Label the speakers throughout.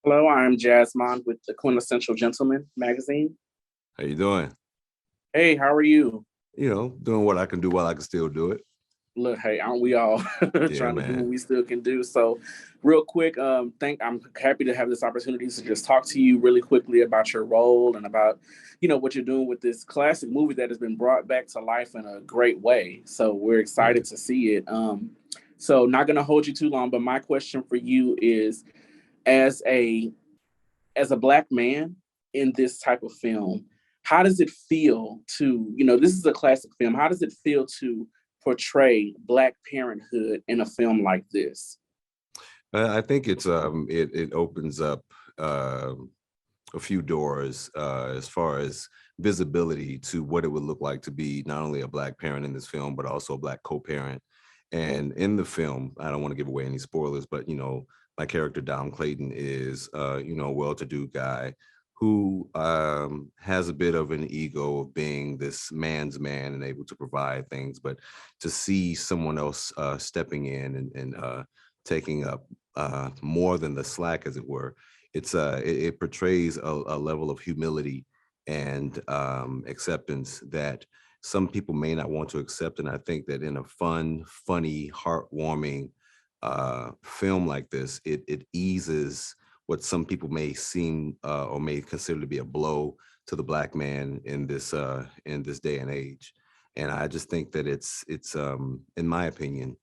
Speaker 1: Hello, I'm Jasmine with the Quintessential Gentleman magazine.
Speaker 2: How you doing?
Speaker 1: Hey, how are you?
Speaker 2: Doing what I can do while I can still do it.
Speaker 1: Look, hey, aren't we all
Speaker 2: Yeah,
Speaker 1: trying to do what
Speaker 2: man.
Speaker 1: we still can do? So, real quick, I'm happy to have this opportunity to just talk to you really quickly about your role and about, what you're doing with this classic movie that has been brought back to life in a great way. So we're
Speaker 2: Yeah.
Speaker 1: excited to see it. So not gonna hold you too long, but my question for you is, as a as a black man in this type of film, how does it feel to, this is a classic film. How does it feel to portray Black parenthood in a film like this?
Speaker 2: I think it opens up a few doors as far as visibility to what it would look like to be not only a Black parent in this film, but also a Black co-parent. And in the film, I don't want to give away any spoilers, but my character Dom Clayton is a well-to-do guy who has a bit of an ego of being this man's man and able to provide things, but to see someone else stepping in and taking up more than the slack, as it were, it portrays a level of humility and acceptance that some people may not want to accept. And I think that in a fun, funny, heartwarming film like this, it eases what some people may seem or may consider to be a blow to the Black man in this day and age. And I just think that it's in my opinion,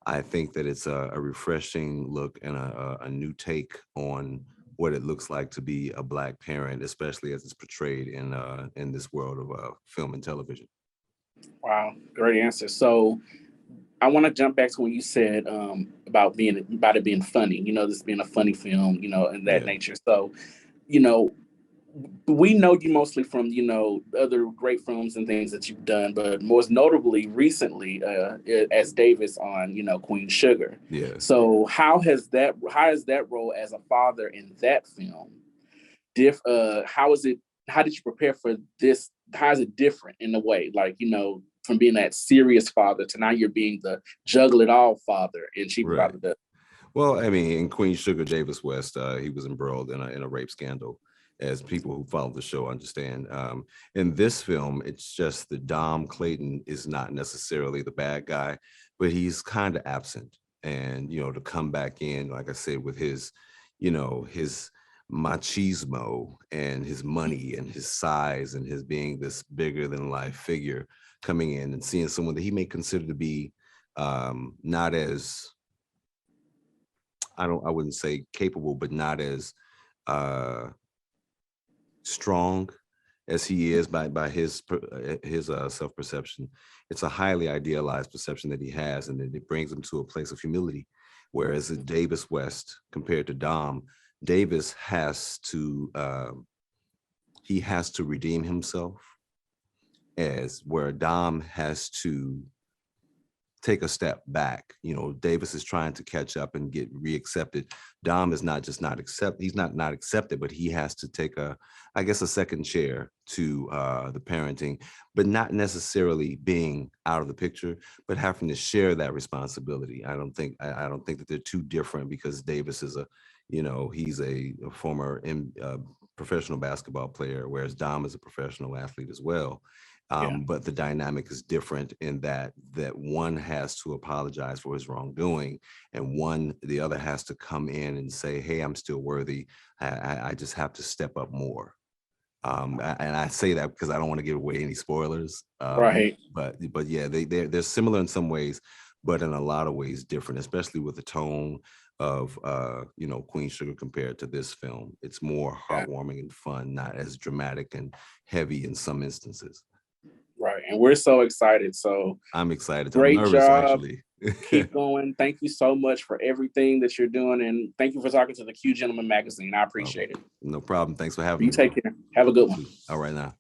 Speaker 2: I think that it's a refreshing look and a new take on what it looks like to be a Black parent, especially as it's portrayed in this world of film and television.
Speaker 1: Wow, great answer. So I want to jump back to when you said about it being funny, this being a funny film, and that
Speaker 2: Yeah.
Speaker 1: nature. So, you know, we know you mostly from other great films and things that you've done, but most notably recently as Davis on Queen Sugar.
Speaker 2: Yeah.
Speaker 1: So how is that role as a father in that film how is it, how did you prepare for this? How is it different in a way, like from being that serious father to now you're being the juggle it all father and Chief
Speaker 2: Right.
Speaker 1: Father?
Speaker 2: Well, I mean, in Queen Sugar, Davis West, he was embroiled in a rape scandal, as people who follow the show understand. In this film, it's just that Dom Clayton is not necessarily the bad guy, but he's kind of absent. And to come back in, like I said, with his machismo and his money and his size and his being this bigger than life figure, coming in and seeing someone that he may consider to be not as, I wouldn't say capable, but not as uh, strong as he is by his self perception. It's a highly idealized perception that he has, and it brings him to a place of humility. Whereas Davis West compared to Dom, Davis he has to redeem himself, as where Dom has to take a step back. Davis is trying to catch up and get reaccepted. Dom is not just not accept. He's not accepted, but he has to take a second chair to the parenting, but not necessarily being out of the picture, but having to share that responsibility. I don't think that they're too different, because Davis is he's a former professional basketball player, whereas Dom is a professional athlete as well.
Speaker 1: Yeah.
Speaker 2: But the dynamic is different in that one has to apologize for his wrongdoing, and the other has to come in and say, "Hey, I'm still worthy. I just have to step up more." And I say that because I don't want to give away any spoilers.
Speaker 1: Right.
Speaker 2: But yeah, they're similar in some ways, but in a lot of ways different, especially with the tone of Queen Sugar compared to this film. It's more
Speaker 1: Yeah.
Speaker 2: heartwarming and fun, not as dramatic and heavy in some instances.
Speaker 1: Right. And we're so excited. So
Speaker 2: I'm excited. I'm
Speaker 1: great
Speaker 2: nervous,
Speaker 1: job.
Speaker 2: actually.
Speaker 1: Keep going. Thank you so much for everything that you're doing. And thank you for talking to the Q Gentleman magazine. I appreciate it.
Speaker 2: No problem. Thanks for having
Speaker 1: You
Speaker 2: me.
Speaker 1: take care. Have a good one.
Speaker 2: All right now.